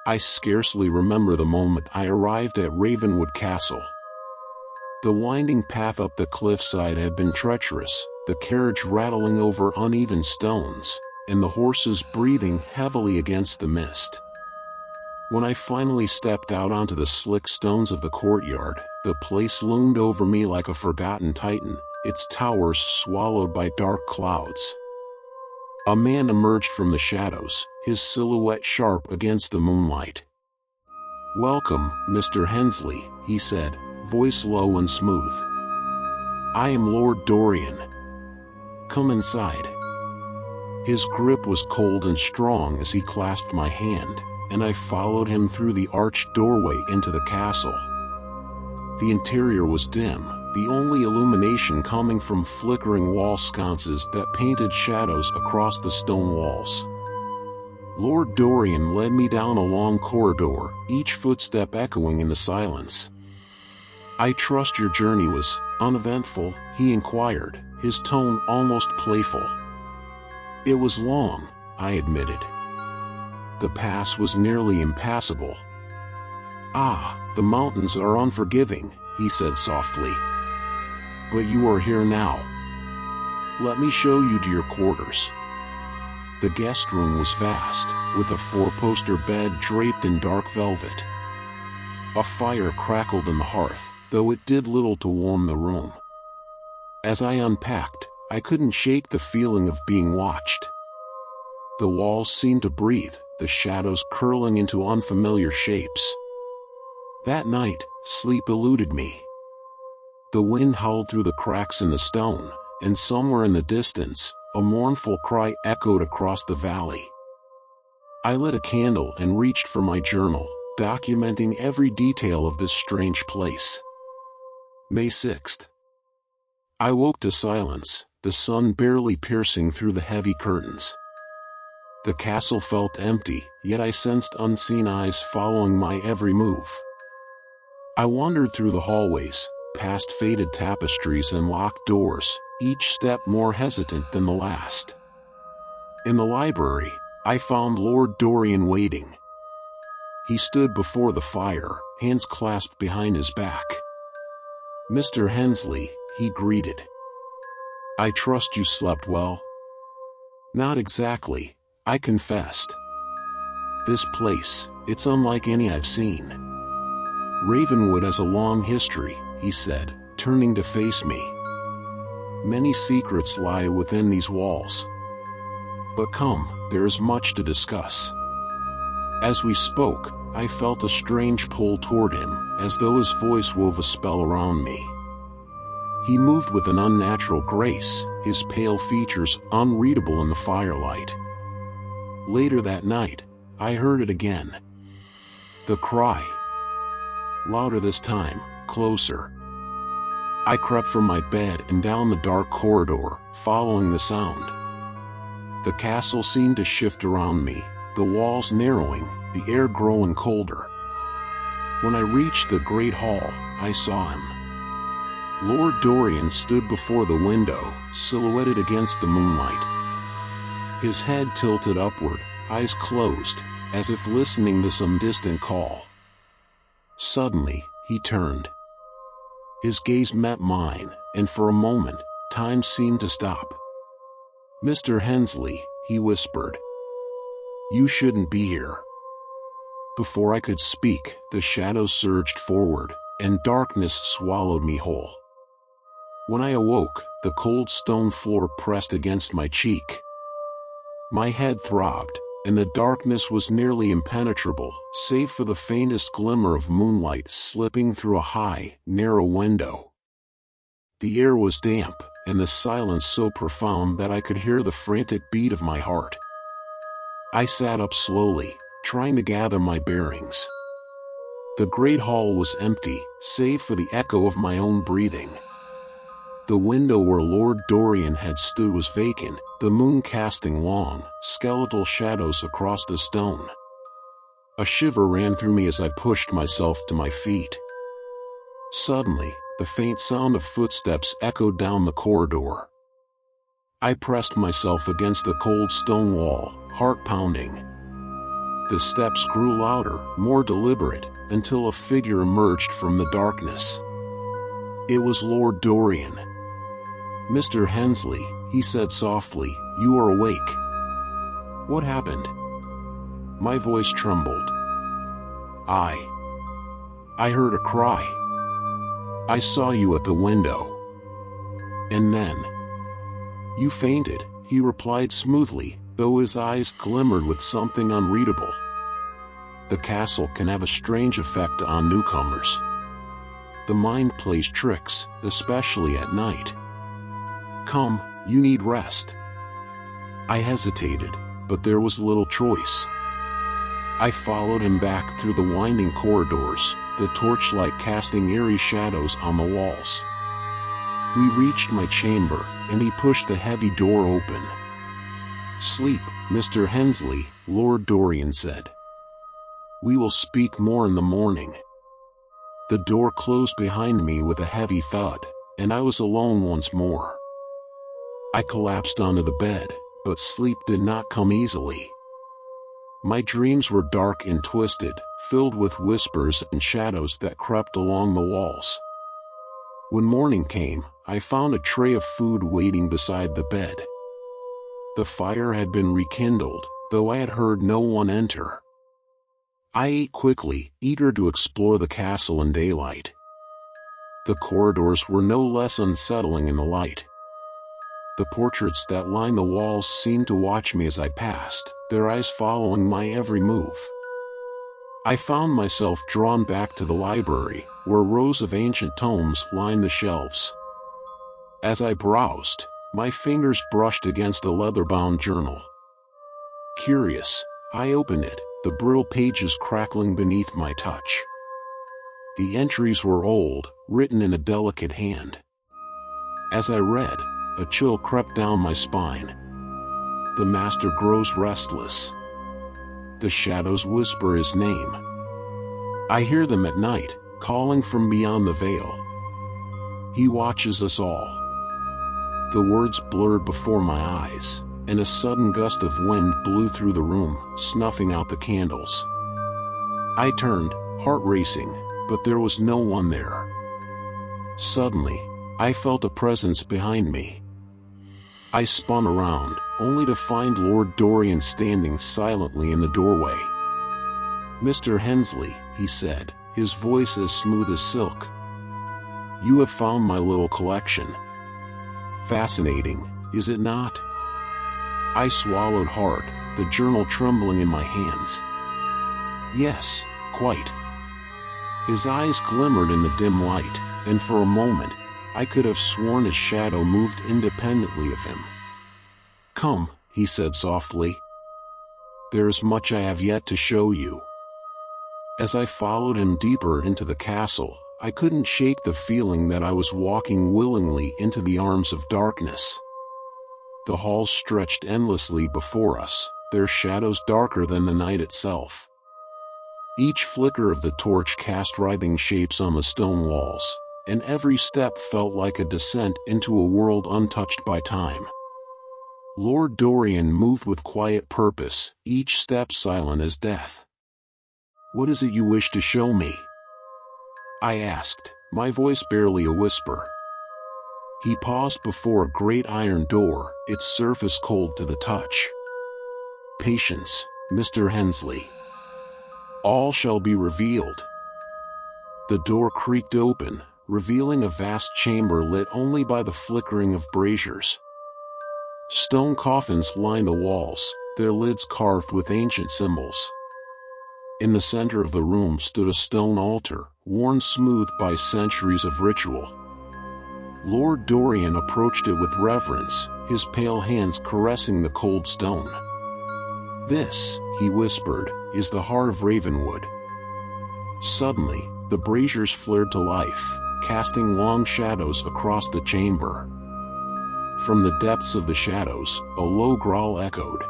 I scarcely remember the moment I arrived at Ravenwood Castle. The winding path up the cliffside had been treacherous, the carriage rattling over uneven stones, and the horses breathing heavily against the mist. When I finally stepped out onto the slick stones of the courtyard, the place loomed over me like a forgotten titan, its towers swallowed by dark clouds. A man emerged from the shadows, his silhouette sharp against the moonlight. "Welcome, Mr. Hensley," he said, voice low and smooth. "I am Lord Dorian. Come inside." His grip was cold and strong as he clasped my hand, and I followed him through the arched doorway into the castle. The interior was dim, the only illumination coming from flickering wall sconces that painted shadows across the stone walls. Lord Dorian led me down a long corridor, each footstep echoing in the silence. "I trust your journey was uneventful," he inquired, his tone almost playful. "It was long," I admitted. "The pass was nearly impassable." "Ah, the mountains are unforgiving," he said softly. "But you are here now. Let me show you to your quarters." The guest room was vast, with a four-poster bed draped in dark velvet. A fire crackled in the hearth, though it did little to warm the room. As I unpacked, I couldn't shake the feeling of being watched. The walls seemed to breathe, the shadows curling into unfamiliar shapes. That night, sleep eluded me. The wind howled through the cracks in the stone, and somewhere in the distance, a mournful cry echoed across the valley. I lit a candle and reached for my journal, documenting every detail of this strange place. May 6th. I woke to silence, the sun barely piercing through the heavy curtains. The castle felt empty, yet I sensed unseen eyes following my every move. I wandered through the hallways, past faded tapestries and locked doors, each step more hesitant than the last. In the library, I found Lord Dorian waiting. He stood before the fire, hands clasped behind his back. "Mr. Hensley," he greeted. "I trust you slept well?" "Not exactly," I confessed. "This place, it's unlike any I've seen." "Ravenwood has a long history," he said, turning to face me. "Many secrets lie within these walls. But come, there is much to discuss." As we spoke, I felt a strange pull toward him, as though his voice wove a spell around me. He moved with an unnatural grace, his pale features unreadable in the firelight. Later that night, I heard it again. The cry. Louder this time, closer. I crept from my bed and down the dark corridor, following the sound. The castle seemed to shift around me, the walls narrowing, the air growing colder. When I reached the great hall, I saw him. Lord Dorian stood before the window, silhouetted against the moonlight. His head tilted upward, eyes closed, as if listening to some distant call. Suddenly, he turned. His gaze met mine, and for a moment, time seemed to stop. "Mr. Hensley," he whispered. "You shouldn't be here." Before I could speak, the shadows surged forward, and darkness swallowed me whole. When I awoke, the cold stone floor pressed against my cheek. My head throbbed, and the darkness was nearly impenetrable, save for the faintest glimmer of moonlight slipping through a high, narrow window. The air was damp, and the silence so profound that I could hear the frantic beat of my heart. I sat up slowly, trying to gather my bearings. The great hall was empty, save for the echo of my own breathing. The window where Lord Dorian had stood was vacant, the moon casting long, skeletal shadows across the stone. A shiver ran through me as I pushed myself to my feet. Suddenly, the faint sound of footsteps echoed down the corridor. I pressed myself against the cold stone wall, heart pounding. The steps grew louder, more deliberate, until a figure emerged from the darkness. It was Lord Dorian. "Mr. Hensley," he said softly, "you are awake." "What happened?" My voice trembled. I heard a cry. "I saw you at the window." "And then?" "You fainted," he replied smoothly, though his eyes glimmered with something unreadable. The castle can have a strange effect on newcomers. The mind plays tricks, especially at night. "Come, you need rest." I hesitated, but there was little choice. I followed him back through the winding corridors, the torchlight casting eerie shadows on the walls. We reached my chamber, and he pushed the heavy door open. "Sleep, Mr. Hensley," Lord Dorian said. "We will speak more in the morning." The door closed behind me with a heavy thud, and I was alone once more. I collapsed onto the bed, but sleep did not come easily. My dreams were dark and twisted, filled with whispers and shadows that crept along the walls. When morning came, I found a tray of food waiting beside the bed. The fire had been rekindled, though I had heard no one enter. I ate quickly, eager to explore the castle in daylight. The corridors were no less unsettling in the light. The portraits that lined the walls seemed to watch me as I passed, their eyes following my every move. I found myself drawn back to the library, where rows of ancient tomes lined the shelves. As I browsed, my fingers brushed against a leather-bound journal. Curious, I opened it, the brittle pages crackling beneath my touch. The entries were old, written in a delicate hand. As I read, a chill crept down my spine. The master grows restless. The shadows whisper his name. I hear them at night, calling from beyond the veil. He watches us all. The words blurred before my eyes, and a sudden gust of wind blew through the room, snuffing out the candles. I turned, heart racing, but there was no one there. Suddenly, I felt a presence behind me. I spun around, only to find Lord Dorian standing silently in the doorway. "Mr. Hensley," he said, his voice as smooth as silk. "You have found my little collection. Fascinating, is it not?" I swallowed hard, the journal trembling in my hands. "Yes, quite." His eyes glimmered in the dim light, and for a moment, I could have sworn his shadow moved independently of him. "Come," he said softly. "There is much I have yet to show you." As I followed him deeper into the castle, I couldn't shake the feeling that I was walking willingly into the arms of darkness. The halls stretched endlessly before us, their shadows darker than the night itself. Each flicker of the torch cast writhing shapes on the stone walls, and every step felt like a descent into a world untouched by time. Lord Dorian moved with quiet purpose, each step silent as death. "What is it you wish to show me?" I asked, my voice barely a whisper. He paused before a great iron door, its surface cold to the touch. "Patience, Mr. Hensley. All shall be revealed." The door creaked open, revealing a vast chamber lit only by the flickering of braziers. Stone coffins lined the walls, their lids carved with ancient symbols. In the center of the room stood a stone altar, worn smooth by centuries of ritual. Lord Dorian approached it with reverence, his pale hands caressing the cold stone. "This," he whispered, "is the heart of Ravenwood." Suddenly, the braziers flared to life, casting long shadows across the chamber. From the depths of the shadows, a low growl echoed.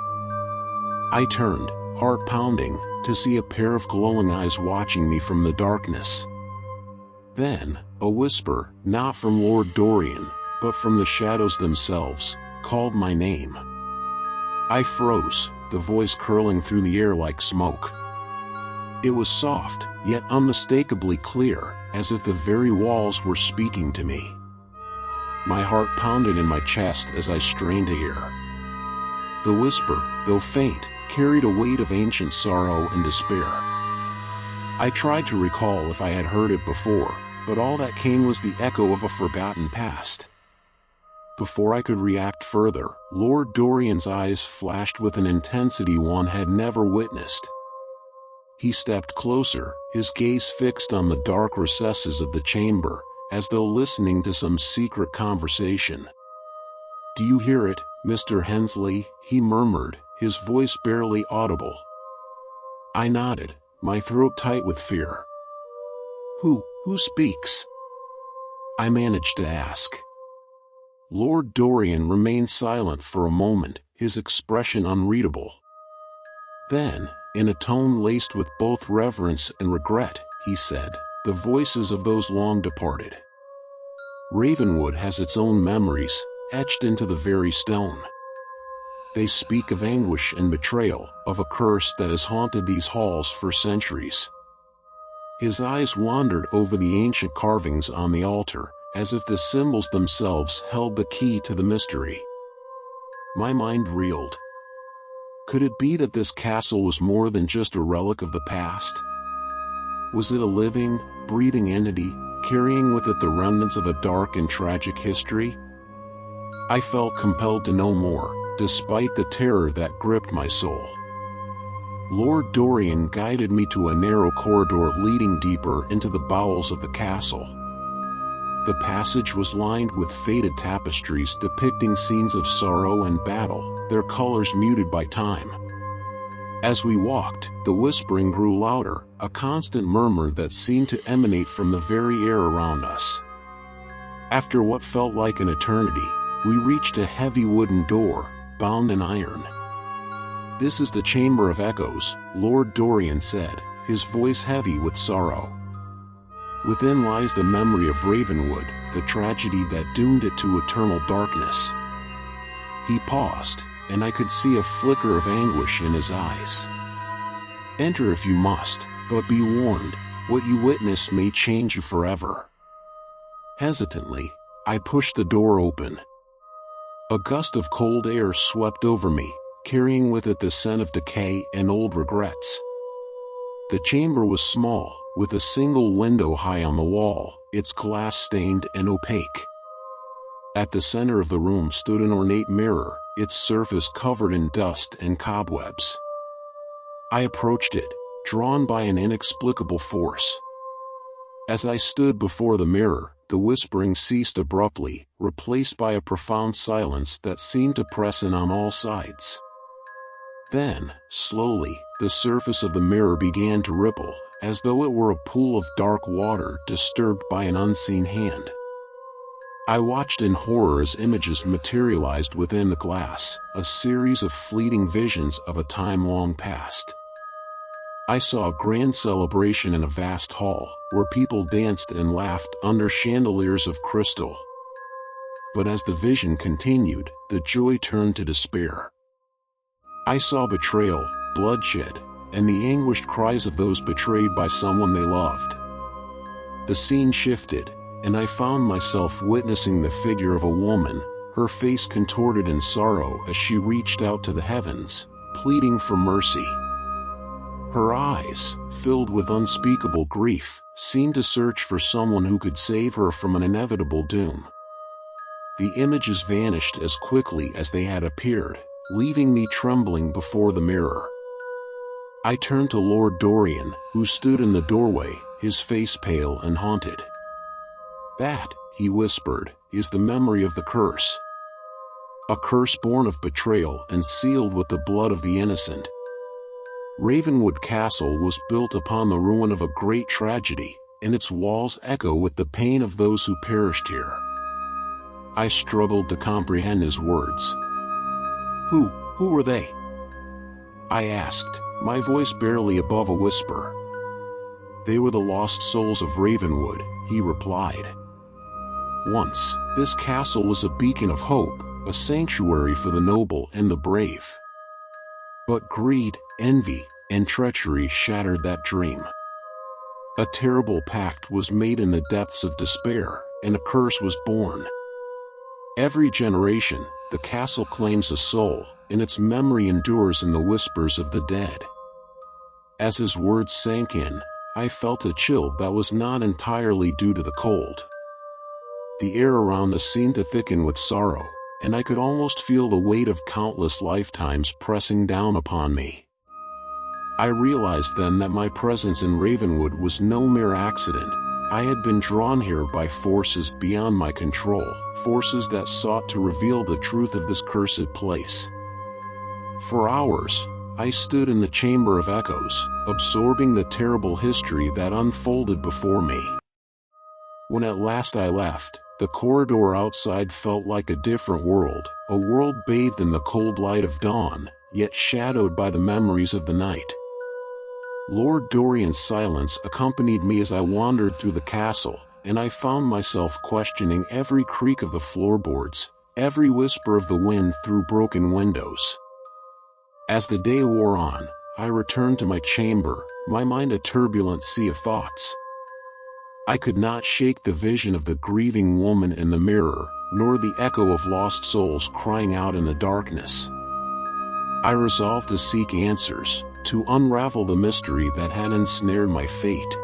I turned, heart pounding, to see a pair of glowing eyes watching me from the darkness. Then, a whisper, not from Lord Dorian, but from the shadows themselves, called my name. I froze, the voice curling through the air like smoke. It was soft, yet unmistakably clear, as if the very walls were speaking to me. My heart pounded in my chest as I strained to hear. The whisper, though faint, carried a weight of ancient sorrow and despair. I tried to recall if I had heard it before, but all that came was the echo of a forgotten past. Before I could react further, Lord Dorian's eyes flashed with an intensity one had never witnessed. He stepped closer, his gaze fixed on the dark recesses of the chamber, as though listening to some secret conversation. "Do you hear it, Mr. Hensley?" he murmured, his voice barely audible. I nodded, my throat tight with fear. Who speaks?" I managed to ask. Lord Dorian remained silent for a moment, his expression unreadable. Then, in a tone laced with both reverence and regret, he said, "The voices of those long departed. Ravenwood has its own memories, etched into the very stone. They speak of anguish and betrayal, of a curse that has haunted these halls for centuries." His eyes wandered over the ancient carvings on the altar, as if the symbols themselves held the key to the mystery. My mind reeled. Could it be that this castle was more than just a relic of the past? Was it a living, breathing entity, carrying with it the remnants of a dark and tragic history? I felt compelled to know more, despite the terror that gripped my soul. Lord Dorian guided me to a narrow corridor leading deeper into the bowels of the castle. The passage was lined with faded tapestries depicting scenes of sorrow and battle, their colors muted by time. As we walked, the whispering grew louder, a constant murmur that seemed to emanate from the very air around us. After what felt like an eternity, we reached a heavy wooden door, bound in iron. "This is the Chamber of Echoes," Lord Dorian said, his voice heavy with sorrow. "Within lies the memory of Ravenwood, the tragedy that doomed it to eternal darkness." He paused, and I could see a flicker of anguish in his eyes. "Enter if you must, but be warned, what you witness may change you forever." Hesitantly, I pushed the door open. A gust of cold air swept over me, carrying with it the scent of decay and old regrets. The chamber was small, with a single window high on the wall, its glass stained and opaque. At the center of the room stood an ornate mirror, its surface covered in dust and cobwebs. I approached it, drawn by an inexplicable force. As I stood before the mirror, the whispering ceased abruptly, replaced by a profound silence that seemed to press in on all sides. Then, slowly, the surface of the mirror began to ripple, as though it were a pool of dark water disturbed by an unseen hand. I watched in horror as images materialized within the glass, a series of fleeting visions of a time long past. I saw a grand celebration in a vast hall, where people danced and laughed under chandeliers of crystal. But as the vision continued, the joy turned to despair. I saw betrayal, bloodshed, and the anguished cries of those betrayed by someone they loved. The scene shifted, and I found myself witnessing the figure of a woman, her face contorted in sorrow as she reached out to the heavens, pleading for mercy. Her eyes, filled with unspeakable grief, seemed to search for someone who could save her from an inevitable doom. The images vanished as quickly as they had appeared, leaving me trembling before the mirror. I turned to Lord Dorian, who stood in the doorway, his face pale and haunted. "That," he whispered, "is the memory of the curse. A curse born of betrayal and sealed with the blood of the innocent. Ravenwood Castle was built upon the ruin of a great tragedy, and its walls echo with the pain of those who perished here." I struggled to comprehend his words. Who were they?" I asked, my voice barely above a whisper. "They were the lost souls of Ravenwood," he replied. "Once, this castle was a beacon of hope, a sanctuary for the noble and the brave. But greed, envy, and treachery shattered that dream. A terrible pact was made in the depths of despair, and a curse was born. Every generation, the castle claims a soul, and its memory endures in the whispers of the dead. As his words sank in, I felt a chill that was not entirely due to the cold. The air around us seemed to thicken with sorrow, and I could almost feel the weight of countless lifetimes pressing down upon me. I realized then that my presence in Ravenwood was no mere accident. I had been drawn here by forces beyond my control, forces that sought to reveal the truth of this cursed place. For hours, I stood in the Chamber of Echoes, absorbing the terrible history that unfolded before me. When at last I left, the corridor outside felt like a different world, a world bathed in the cold light of dawn, yet shadowed by the memories of the night. Lord Dorian's silence accompanied me as I wandered through the castle, and I found myself questioning every creak of the floorboards, every whisper of the wind through broken windows. As the day wore on, I returned to my chamber, my mind a turbulent sea of thoughts. I could not shake the vision of the grieving woman in the mirror, nor the echo of lost souls crying out in the darkness. I resolved to seek answers, to unravel the mystery that had ensnared my fate.